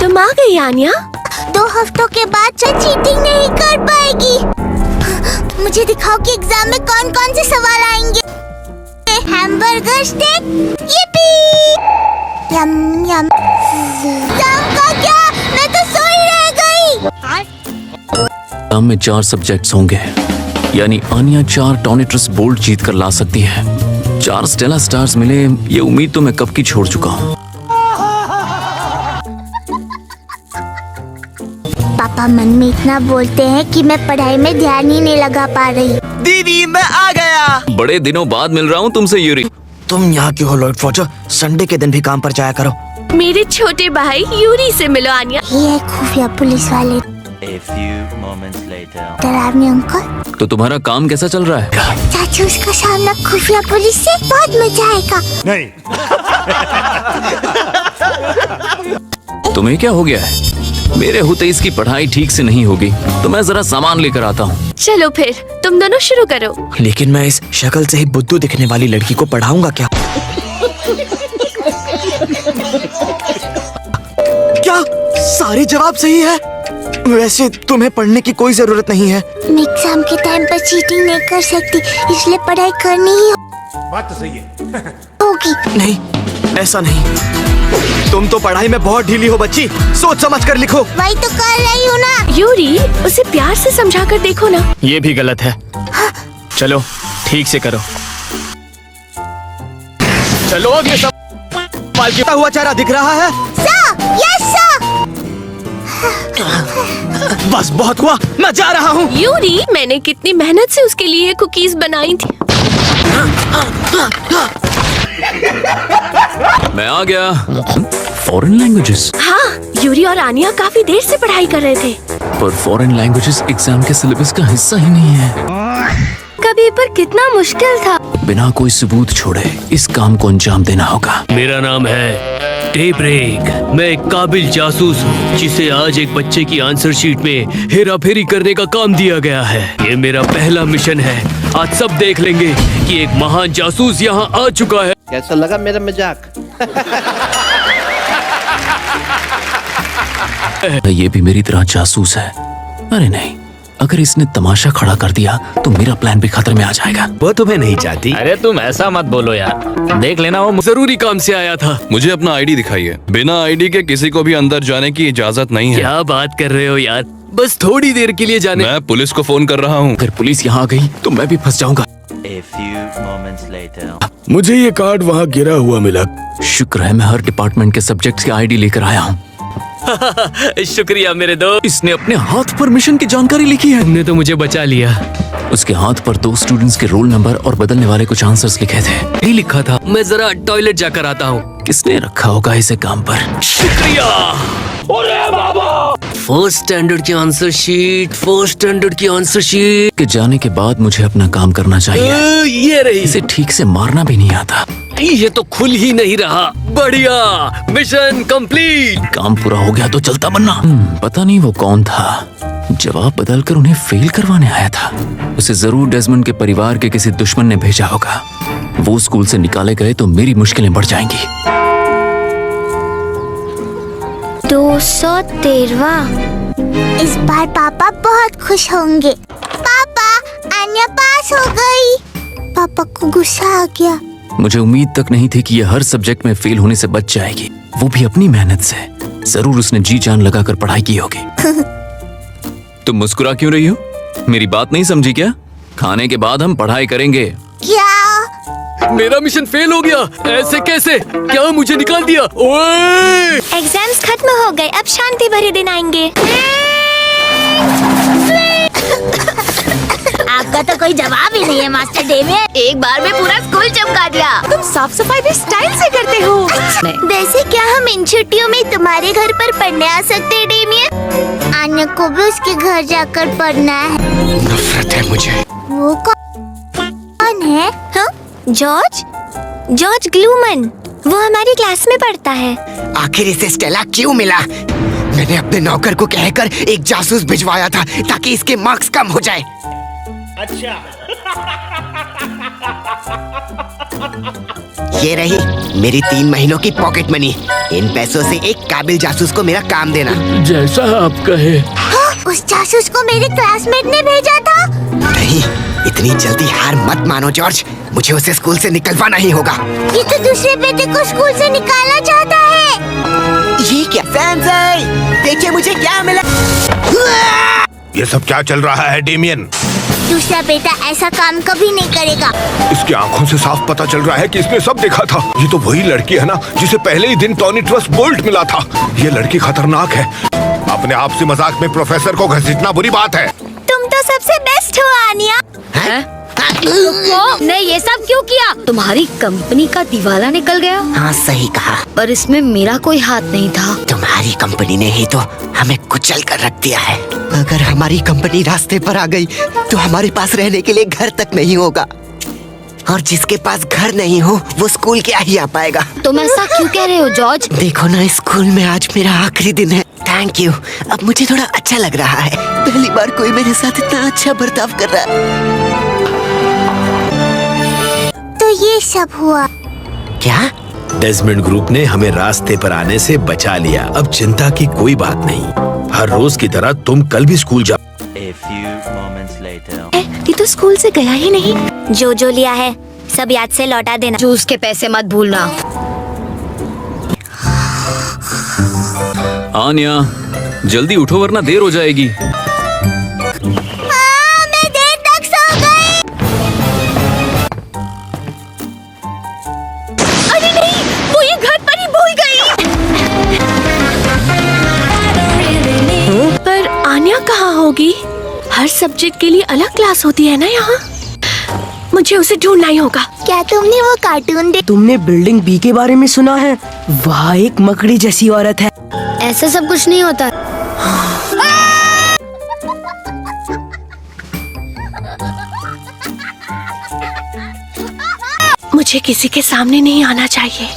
तुम आ गई आन्या। 2 हफ्तों के बाद चीटिंग नहीं कर पाएगी। मुझे दिखाओ कि एग्जाम में कौन कौन से सवाल आएंगे। Hamburger steak, yippee! Yum yum. Exam का क्या? मैं तो सोई रह गई। एग्जाम में 4 सब्जेक्ट्स होंगे, यानी आन्या 4 टॉनिट्रस बोल्ट जीत कर ला सकती है। 4 स्टेला स्टार्स मिले, ये उम्मीद तो मैं कब की छोड़ चुका हूँ। पापा मन में इतना बोलते हैं कि मैं पढ़ाई में ध्यान ही नहीं लगा पा रही। दीदी मैं आ गया। बड़े दिनों बाद मिल रहा हूँ तुमसे यूरी। तुम यहाँ क्यों हो लॉर्ड फॉर्चर? संडे के दिन भी काम पर जाया करो। मेरे छोटे भाई यूरी से मिलो आन्या। ये है खुफिया पुलिस वाले। A few moments later. डरावनी अंकल। तो तुम्हारा काम कैसा चल रहा है? चाचू उसका सामना खुफिया पुलिस से बहुत मजा आएगा। नहीं। तुम्हें क्या हो गया है? मेरे होते इसकी पढ़ाई ठीक से नहीं होगी, तो मैं जरा सामान लेकर आता हूँ। चलो फिर तुम दोनों शुरू करो। लेकिन मैं इस शक्ल से ही बुद्धू दिखने वाली लड़की को पढ़ाऊंगा क्या? क्या सारे जवाब सही है? वैसे तुम्हें पढ़ने की कोई जरूरत नहीं है। मैं एग्जाम के टाइम पर चीटिंग नहीं कर सकती, इसलिए पढ़ाई करनी ही बात तो सही है। होगी। नहीं, ऐसा नहीं। तुम तो पढ़ाई में बहुत ढीली हो बच्ची, सोच समझ कर लिखो। वही तो कर रही हूँ ना। यूरी, उसे प्यार से समझा कर देखो ना। ये भी गलत है। चलो ठीक से करो। चलो अगले सवाल की। हुआ चेहरा दिख रहा है? Yes sir. बस बहुत हुआ, मैं जा रहा हूँ। यूरी, मैंने कितनी मेहनत से उसके लिए कुकीज बनाई थी। मैं आ गया। Foreign languages? हाँ, यूरी और आन्या काफी देर से पढ़ाई कर रहे थे। पर फॉरेन लैंग्वेजेस एग्जाम के सिलेबस का हिस्सा ही नहीं है। कभी पर कितना मुश्किल था। बिना कोई सबूत छोड़े इस काम को अंजाम देना होगा। मेरा नाम है डेब्रेक। मैं एक काबिल जासूस हूँ जिसे आज एक बच्चे की आंसर शीट में हेरा फेरी करने का काम दिया गया है। ये मेरा पहला मिशन है। आज सब देख लेंगे कि एक महान जासूस यहाँ आ चुका है। कैसा लगा मेरा मजाक? ये भी मेरी तरह जासूस है। अरे नहीं, अगर इसने तमाशा खड़ा कर दिया तो मेरा प्लान भी खतरे में आ जाएगा। वो तुम्हें नहीं चाहती। अरे तुम ऐसा मत बोलो यार, देख लेना वो जरूरी काम से आया था। मुझे अपना आईडी दिखाइए। बिना आईडी के किसी को भी अंदर जाने की इजाजत नहीं है। क्या बात कर रहे हो यार, बस थोड़ी देर के लिए जाने। मैं पुलिस को फोन कर रहा हूँ। अगर पुलिस यहाँ आ गई तो मैं भी फंस जाऊंगा। A few moments later. मुझे ये कार्ड वहाँ गिरा हुआ मिला। शुक्र है मैं हर डिपार्टमेंट के सब्जेक्ट्स की आईडी लेकर आया हूँ। शुक्रिया मेरे दोस्त। इसने अपने हाथ पर मिशन की जानकारी लिखी है। तुमने तो मुझे बचा लिया। उसके हाथ पर 2 स्टूडेंट्स के रोल नंबर और बदलने वाले कुछ आंसर्स लिखे थे। यही लिखा था। मैं जरा टॉयलेट जाकर आता हूँ। किसने रखा होगा इसे काम पर? शुक्रिया। फर्स्ट स्टैंडर्ड की आंसर शीट, फर्स्ट स्टैंडर्ड की आंसर शीट। के जाने के बाद मुझे अपना काम करना चाहिए। ये रही। इसे ठीक से मारना भी नहीं आता। ये तो खुल ही नहीं रहा। बढ़िया, मिशन कंप्लीट। काम पूरा हो गया तो चलता बनना। पता नहीं वो कौन था, जवाब बदलकर उन्हें फेल करवाने आया था। उसे जरूर डेजमंड के परिवार के किसी दुश्मन ने भेजा होगा। वो स्कूल से निकाले गए तो मेरी मुश्किलें बढ़ जाएंगी। 213। इस बार पापा बहुत खुश होंगे। पापा, आन्या पास हो गई। पापा को गुस्सा आ गया। मुझे उम्मीद तक नहीं थी कि ये हर सब्जेक्ट में फेल होने से बच जाएगी, वो भी अपनी मेहनत से। जरूर उसने जी जान लगाकर पढ़ाई की होगी। तुम मुस्कुरा क्यों रही हो? मेरी बात नहीं समझी क्या? खाने के बाद हम पढ़ाई करेंगे। क्या? मेरा मिशन फेल हो गया। ऐसे कैसे? क्या मुझे निकाल दिया? ओए! एग्जाम्स खत्म हो गए, अब शांति भरे दिन आएंगे। आपका तो कोई जवाब ही नहीं है मास्टर डेमियन। एक बार में पूरा स्कूल चमका दिया। तुम साफ सफाई भी स्टाइल से करते हो। वैसे क्या हम इन छुट्टियों में तुम्हारे घर पर पढ़ने आ सकते हैं डेमियन? आन्या को भी उसके घर जाकर पढ़ना है। नफरत है मुझे। वो कौन है? हाँ? जॉर्ज? जॉर्ज ग्लूमन। वो हमारी क्लास में पढ़ता है। आखिर इसे स्टेला क्यों मिला? मैंने अपने नौकर को कहकर एक जासूस भिजवाया था ताकि इसके मार्क्स कम हो जाए। अच्छा। ये रही मेरी 3 महीनों की पॉकेट मनी। इन पैसों से एक काबिल जासूस को मेरा काम देना। जैसा आप कहे। उस जासूस को मेरे क्लासमेट ने भेजा था। नहीं, इतनी जल्दी हार मत मानो जॉर्ज। मुझे उसे स्कूल से निकलवाना ही होगा। ये तो दूसरे बेटे को स्कूल से निकालना चाहता है। ये क्या? सैनसेई, देखिए मुझे क्या मिला। ये सब क्या चल रहा है डेमियन? दूसरा बेटा ऐसा काम कभी नहीं करेगा। इसकी आंखों से साफ पता चल रहा है कि इसने सब देखा था। ये तो वही लड़की है ना जिसे पहले ही दिन टॉनी ट्रस्ट बोल्ट मिला था। ये लड़की खतरनाक है। अपने आप से मजाक में प्रोफेसर को घसीटना बुरी बात है। तुम तो सबसे बेस्ट हो आनिया। ने ये सब क्यों किया? तुम्हारी कंपनी का दिवाला निकल गया। हाँ सही कहा। पर इसमें मेरा कोई हाथ नहीं था। तुम्हारी कंपनी ने ही तो हमें कुचल कर रख दिया है। अगर हमारी कंपनी रास्ते पर आ गई तो हमारे पास रहने के लिए घर तक नहीं होगा। और जिसके पास घर नहीं हो वो स्कूल क्या ही आ पाएगा। तुम ऐसा क्यों कह रहे हो जॉर्ज? देखो ना, स्कूल में आज मेरा आखिरी दिन है। Thank you. अब मुझे थोड़ा अच्छा लग रहा है। पहली बार कोई मेरे साथ इतना अच्छा बर्ताव कर रहा है। तो ये सब हुआ। क्या? डेज़मंड ग्रुप ने हमें रास्ते पर आने से बचा लिया। अब चिंता की कोई बात नहीं। हर रोज की तरह तुम कल भी स्कूल जाओ। A few moments later. ये तो स्कूल से गया ही नहीं। जो लिया है सब याद से लौटा देना। जूस के पैसे मत भूलना। आन्या, जल्दी उठो वरना देर हो जाएगी। मैं देर तक सो गई। अरे नहीं, वो ये घर पर ही भूल गई। पर आन्या कहाँ होगी? हर सब्जेक्ट के लिए अलग क्लास होती है ना यहाँ। मुझे उसे ढूंढना ही होगा। क्या तुमने वो कार्टून देखा? तुमने बिल्डिंग बी के बारे में सुना है? वहाँ एक मकड़ी जैसी औरत है। ऐसा सब कुछ नहीं होता। मुझे किसी के सामने नहीं आना चाहिए।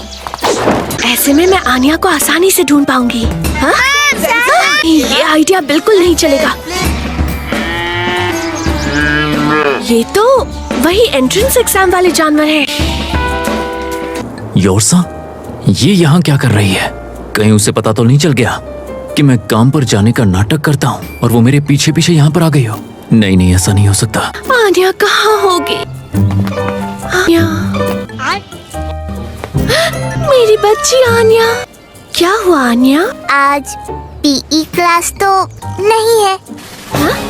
ऐसे में मैं आन्या को आसानी से ढूंढ पाऊंगी। हाँ? ये आइडिया बिल्कुल नहीं चलेगा। ये तो वही एंट्रेंस एग्जाम वाले जानवर हैं। योरसा, ये यहाँ क्या कर रही है? कहीं उसे पता तो नहीं चल गया कि मैं काम पर जाने का नाटक करता हूँ और वो मेरे पीछे पीछे यहाँ पर आ गई हो? नहीं नहीं, ऐसा नहीं हो सकता। आन्या कहाँ होगी? आन्या, मेरी बच्ची आन्या। क्या हुआ आन्या? आज पीई क्लास तो नहीं है।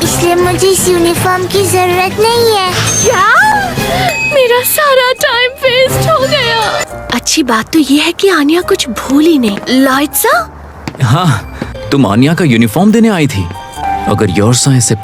इसलिए मुझे इस यूनिफॉर्म की जरूरत नहीं है। क्या? मेरा सारा टाइम वेस्ट हो गया। अच्छी बात तो ये है कि आन्या कुछ भूल ही नहीं। लाइट्सा? हाँ, तुम आन्या का यूनिफॉर्म देने आई थी। अगर योरसा इसे